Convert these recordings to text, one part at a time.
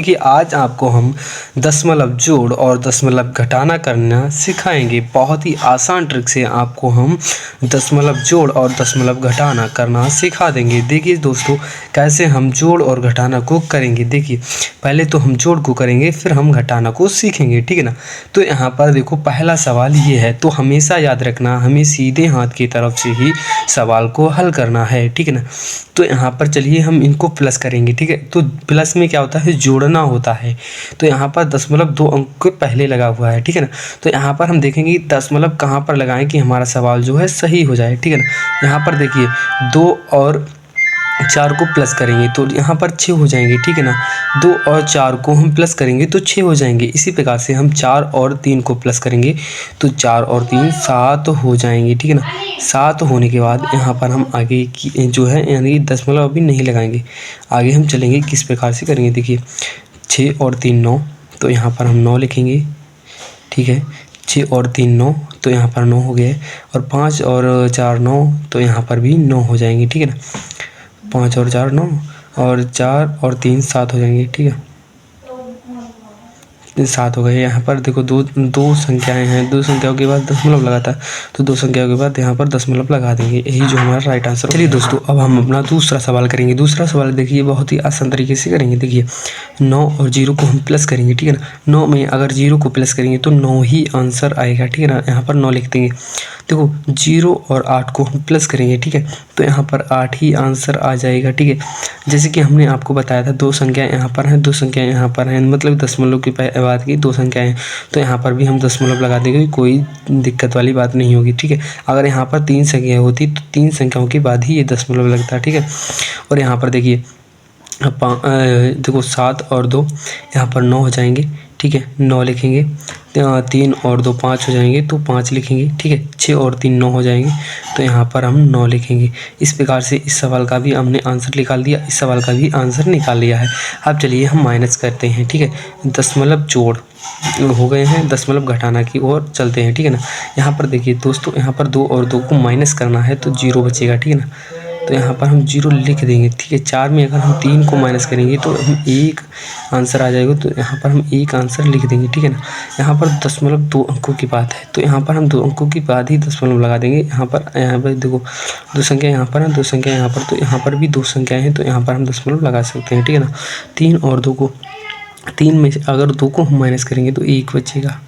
देखिए आज आपको हम दशमलव जोड़ और दशमलव घटाना करना सिखाएंगे। बहुत ही आसान ट्रिक से आपको हम दशमलव जोड़ और दशमलव घटाना करना सिखा देंगे। देखिए दोस्तों कैसे हम जोड़ और घटाना को करेंगे। देखिए पहले तो हम जोड़ को करेंगे फिर हम घटाना को सीखेंगे, ठीक है ना। तो यहाँ पर देखो पहला सवाल ये है, तो हमेशा याद रखना हमें सीधे हाथ की तरफ से ही सवाल को हल करना है, ठीक है ना। तो यहाँ पर चलिए हम इनको प्लस करेंगे, ठीक है। तो प्लस में क्या होता है, जोड़ना होता है। तो यहाँ पर दशमलव 2 अंक के पहले लगा हुआ है, ठीक है ना। तो यहाँ पर हम देखेंगे दशमलव कहाँ पर लगाएं कि हमारा सवाल जो है सही हो जाए, ठीक है ना। यहाँ पर देखिए 2 और 4 को प्लस करेंगे तो यहाँ पर 6 हो जाएंगे, ठीक है ना। 2 और 4 को हम प्लस करेंगे तो 6 हो जाएंगे। इसी प्रकार से हम 4 और 3 को प्लस करेंगे तो 4 और 3 7 हो जाएंगे, ठीक है ना। 7 होने के बाद यहाँ पर हम आगे की जो है यानी दशमलव अभी नहीं लगाएंगे, आगे हम चलेंगे किस प्रकार से करेंगे। देखिए 6 और 3 9, तो यहाँ पर हम 9 लिखेंगे, ठीक है। 6 और 3 9, तो यहाँ पर 9 हो गए। और 5 और 4 9, तो यहाँ पर भी 9 हो जाएंगे, ठीक है ना। 5 और 4 9 और 4 और 3 7 हो जाएंगे, ठीक है। 7 हो गए। यहाँ पर देखो दो संख्याएं हैं, दो संख्याओं के बाद दशमलव लगाता है तो दो संख्याओं के बाद यहाँ पर दशमलव लगा देंगे, यही जो हमारा राइट आंसर। चलिए दोस्तों अब हम अपना दूसरा सवाल करेंगे। दूसरा सवाल देखिए बहुत ही आसान तरीके से करेंगे। देखिए 9 और 0 को हम प्लस करेंगे, ठीक है ना। 9 में अगर 0 को प्लस करेंगे तो 9 ही आंसर आएगा, ठीक है ना। यहाँ पर 9 लिख देंगे। देखो 0 और 8 को हम प्लस करेंगे, ठीक है, तो यहाँ पर 8 ही आंसर आ जाएगा, ठीक है। जैसे कि हमने आपको बताया था दो संख्याएं यहाँ पर हैं, दो संख्याएं यहाँ पर हैं, मतलब दशमलव की बाद की दो संख्याएं हैं, तो यहाँ पर भी हम दशमलव लगा देंगे, कोई दिक्कत वाली बात नहीं होगी, ठीक है। अगर यहाँ पर 3 संख्याएं होती तो 3 संख्याओं के बाद ही ये दशमलव लगता है, ठीक है। और यहाँ पर देखिए देखो 7 और 2 यहाँ पर 9 हो जाएंगे, ठीक है, 9 लिखेंगे। 3 और 2 5 हो जाएंगे तो 5 लिखेंगे, ठीक है। 6 और 3 9 हो जाएंगे तो यहाँ पर हम 9 लिखेंगे। इस प्रकार से इस सवाल का भी हमने आंसर निकाल दिया, इस सवाल का भी आंसर निकाल लिया है। अब चलिए हम माइनस करते हैं, ठीक है। दशमलव जोड़ हो गए हैं, दशमलव घटाना की ओर चलते हैं, ठीक है ना। यहाँ पर देखिए दोस्तों यहाँ पर 2 और 2 को माइनस करना है तो 0 बचेगा, ठीक है ना। तो यहाँ पर हम 0 लिख देंगे, ठीक है। 4 में अगर हम 3 को माइनस करेंगे तो हम 1 आंसर आ जाएगा, तो यहाँ पर हम 1 आंसर लिख देंगे, ठीक है ना। यहाँ पर दशमलव 2 अंकों की बात है तो यहाँ पर हम 2 अंकों की बाद ही दशमलव लगा देंगे। यहाँ पर देखो 2 संख्या यहाँ पर है, 2 संख्या यहाँ पर, तो यहाँ पर भी 2 संख्याएँ हैं तो यहाँ पर हम दशमलव लगा सकते हैं, ठीक है ना। 3 और 2 को 3 में से अगर 2 को हम माइनस करेंगे तो 1 बचेगा,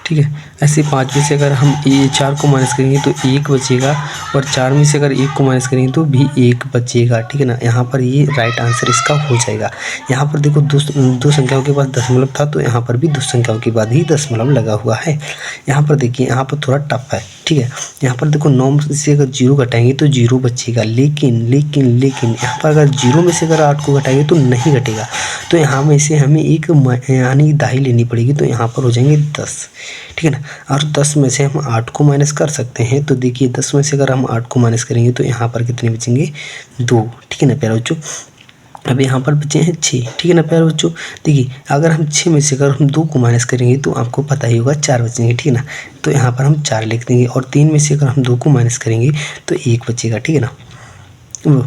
ठीक है। ऐसे 5 में से अगर हम 4 को माइनस करेंगे तो 1 बचेगा, और 4 में से अगर 1 को माइनस करेंगे तो भी 1 बचेगा, ठीक है ना। यहाँ पर ये राइट आंसर इसका हो जाएगा। यहाँ पर देखो दो संख्याओं के बाद दशमलव था तो यहाँ पर भी दो संख्याओं के बाद ही दशमलव लगा हुआ है। यहाँ पर देखिए यहाँ पर थोड़ा टफ है, ठीक है। यहाँ पर देखो 9 से अगर 0 घटाएंगे तो 0 बचेगा, लेकिन यहाँ पर अगर 0 में से अगर 8 को घटाएंगे तो नहीं घटेगा, तो यहाँ में से हमें एक यानी दाई लेनी पड़ेगी, तो यहाँ पर हो जाएंगे 10, ठीक है ना। और 10 में से हम 8 को माइनस कर सकते हैं, तो देखिए 10 में से अगर हम 8 को माइनस करेंगे तो यहाँ पर कितने बचेंगे 2, ठीक है ना प्यारे बच्चों। अब यहाँ पर बचे हैं 6, ठीक है ना प्यारे बच्चों। देखिए अगर हम 6 में से अगर हम 2 को माइनस करेंगे तो आपको पता ही होगा 4 बचेंगे, ठीक है ना। तो यहाँ पर हम 4 लिख देंगे, और 3 में से अगर हम 2 को माइनस करेंगे तो 1 बचेगा, ठीक है ना।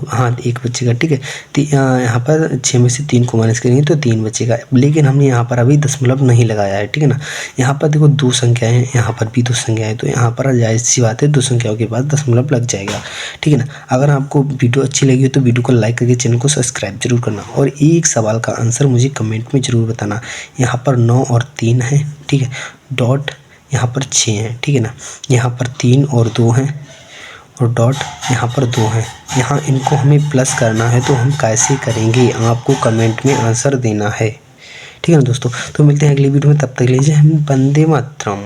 हाँ 1 बचेगा, ठीक है। यहाँ पर 6 में से 3 को माइनस करेंगे तो 3 बचेगा, लेकिन हमने यहाँ पर अभी दशमलव नहीं लगाया है, ठीक है ना। यहाँ पर देखो 2 संख्याएं हैं, यहाँ पर भी 2 संख्याएं हैं, तो यहाँ पर जायज़ सी बात है 2 संख्याओं के बाद दशमलव लग जाएगा, ठीक है ना। अगर आपको वीडियो अच्छी लगी हो तो वीडियो को लाइक करके चैनल को सब्सक्राइब जरूर करना, और एक सवाल का आंसर मुझे कमेंट में ज़रूर बताना। यहाँ पर 9 और 3 है, ठीक है, डॉट यहाँ पर 6 हैं, ठीक है ना। यहाँ पर 3 और 2 हैं और डॉट यहाँ पर 2 हैं। यहाँ इनको हमें प्लस करना है तो हम कैसे करेंगे आपको कमेंट में आंसर देना है, ठीक है ना दोस्तों। तो मिलते हैं अगली वीडियो में, तब तक लीजिए हम वंदे मातरम।